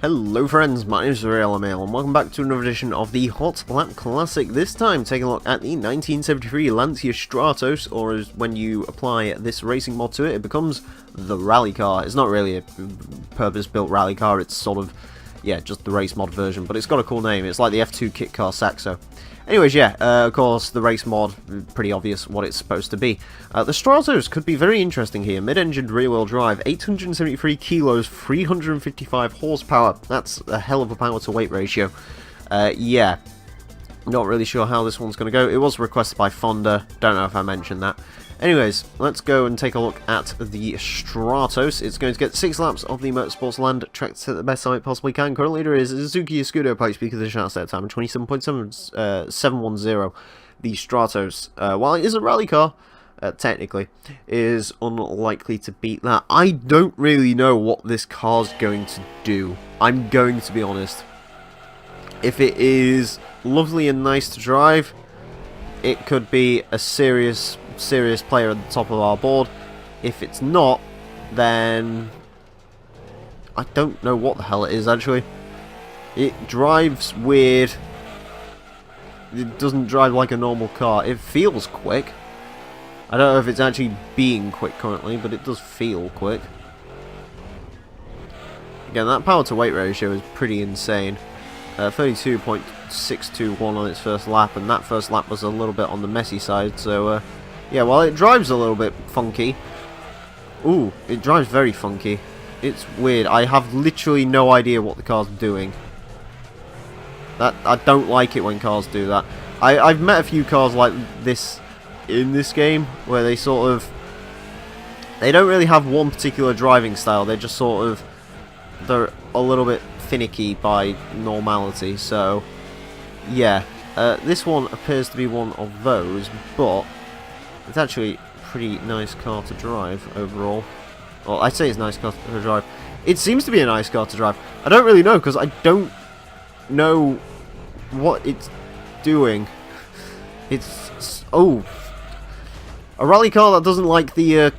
Hello friends, my name is Emile and welcome back to another edition of the Hot Lap Classic. This time taking a look at the 1973 Lancia Stratos, or as when you apply this racing mod to it, it becomes the rally car. It's not really a purpose-built rally car, it's sort of, yeah, just the race mod version, but it's got a cool name. It's like the F2 kit car Saxo. Anyways, yeah, of course, the race mod, pretty obvious what it's supposed to be. The Stratos could be very interesting here. Mid-engine rear-wheel drive, 873 kilos, 355 horsepower. That's a hell of a power-to-weight ratio. Yeah, not really sure how this one's going to go. It was requested by Fonda. Don't know if I mentioned that. Anyways, let's go and take a look at the Stratos. It's going to get 6 laps of the Motorsports Land track to the best time it possibly can. Current leader is Suzuki Escudo, place because of the start time 27.710. The Stratos, while it is a rally car, technically, is unlikely to beat that. I don't really know what this car's going to do. I'm going to be honest. If it is lovely and nice to drive, it could be a serious player at the top of our board. If it's not, then I don't know what the hell it is actually. It drives weird. It doesn't drive like a normal car. It feels quick. I don't know if it's actually being quick currently, but it does feel quick. Again, that power to weight ratio is pretty insane. 32.621 on its first lap, and that first lap was a little bit on the messy side, so yeah, while it drives a little bit funky. Ooh, it drives very funky. It's weird. I have literally no idea what the car's doing. I don't like it when cars do that. I've met a few cars like this in this game, where they sort of... They don't really have one particular driving style, they're just sort of... They're a little bit finicky by normality, so... Yeah, this one appears to be one of those, but... It's actually a pretty nice car to drive overall. Well, I say it's a nice car to drive. It seems to be a nice car to drive. I don't really know because I don't know what it's doing. It's... Oh. A rally car that doesn't like the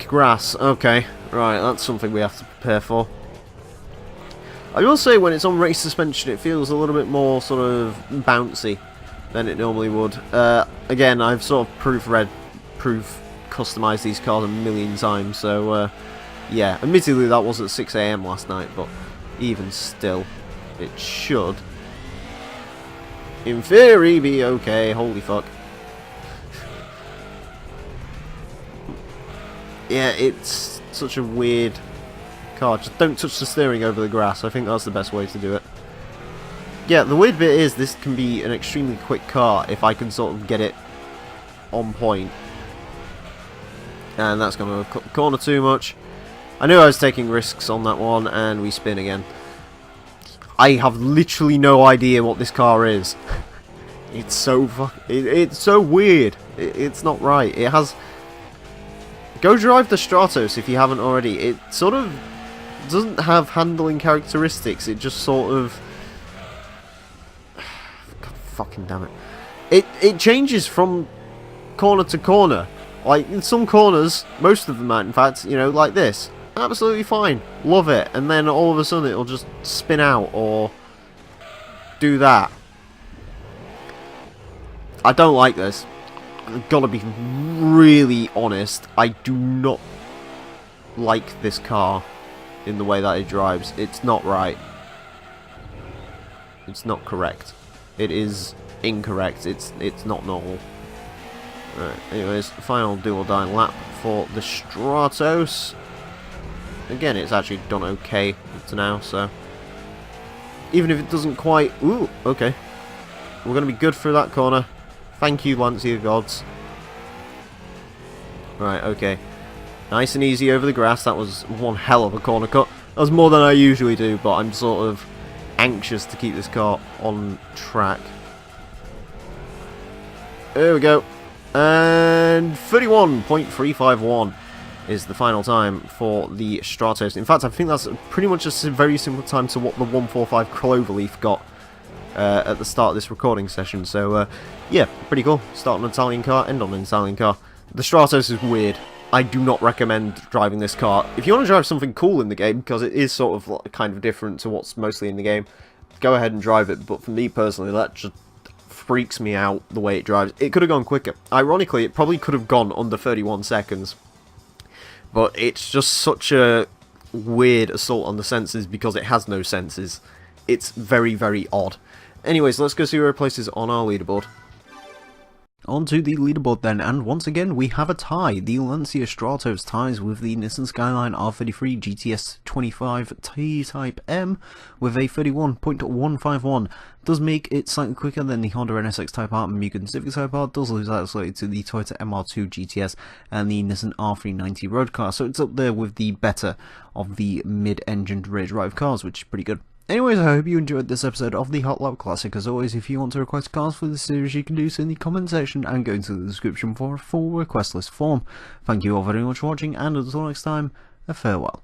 grass. Okay. Right, that's something we have to prepare for. I will say when it's on race suspension it feels a little bit more sort of bouncy than it normally would. Again, I've sort of customized these cars a million times, so yeah, admittedly that was at 6 AM last night, but even still, it should, in theory, be okay. Holy fuck. Yeah, it's such a weird car. Just don't touch the steering over the grass. I think that's the best way to do it. Yeah, the weird bit is this can be an extremely quick car if I can sort of get it on point. And that's going to cut the corner too much. I knew I was taking risks on that one, and we spin again. I have literally no idea what this car is. It's so it's so weird. It's not right. It has... Go drive the Stratos if you haven't already. It sort of doesn't have handling characteristics. It just sort of... God fucking damn it. It changes from corner to corner. Like, in some corners, most of them in fact, you know, like this. Absolutely fine. Love it. And then all of a sudden it'll just spin out or do that. I don't like this. I've got to be really honest. I do not like this car in the way that it drives. It's not right. It's not correct. It is incorrect. It's not normal. Right, anyways, final do or die lap for the Stratos. Again, it's actually done okay to now, so even if it doesn't quite... Ooh, okay. We're going to be good through that corner. Thank you, Lancia gods. Right, okay. Nice and easy over the grass. That was one hell of a corner cut. That was more than I usually do, but I'm sort of anxious to keep this car on track. There we go. And 31.351 is the final time for the Stratos. In fact, I think that's pretty much a very simple time to what the 145 Cloverleaf got at the start of this recording session. So, yeah, pretty cool. Start on an Italian car, end on an Italian car. The Stratos is weird. I do not recommend driving this car. If you want to drive something cool in the game, because it is sort of like kind of different to what's mostly in the game, go ahead and drive it. But for me personally, that just freaks me out the way it drives. It could have gone quicker. Ironically, it probably could have gone under 31 seconds. But it's just such a weird assault on the senses because it has no senses. It's very, very odd. Anyways, let's go see where it places on our leaderboard. Onto the leaderboard then, and once again we have a tie. The Lancia Stratos ties with the Nissan Skyline R33 GTS 25 T-Type M with a 31.151. Does make it slightly quicker than the Honda NSX Type R and Mugen Civic Type R. Does lose out slightly to the Toyota MR2 GTS and the Nissan R390 road car, so it's up there with the better of the mid-engined rear drive cars, which is pretty good. Anyways, I hope you enjoyed this episode of the Hot Lap Classic. As always, if you want to request cars for this series, you can do so in the comment section and go into the description for a full request list form. Thank you all very much for watching, and until next time, a farewell.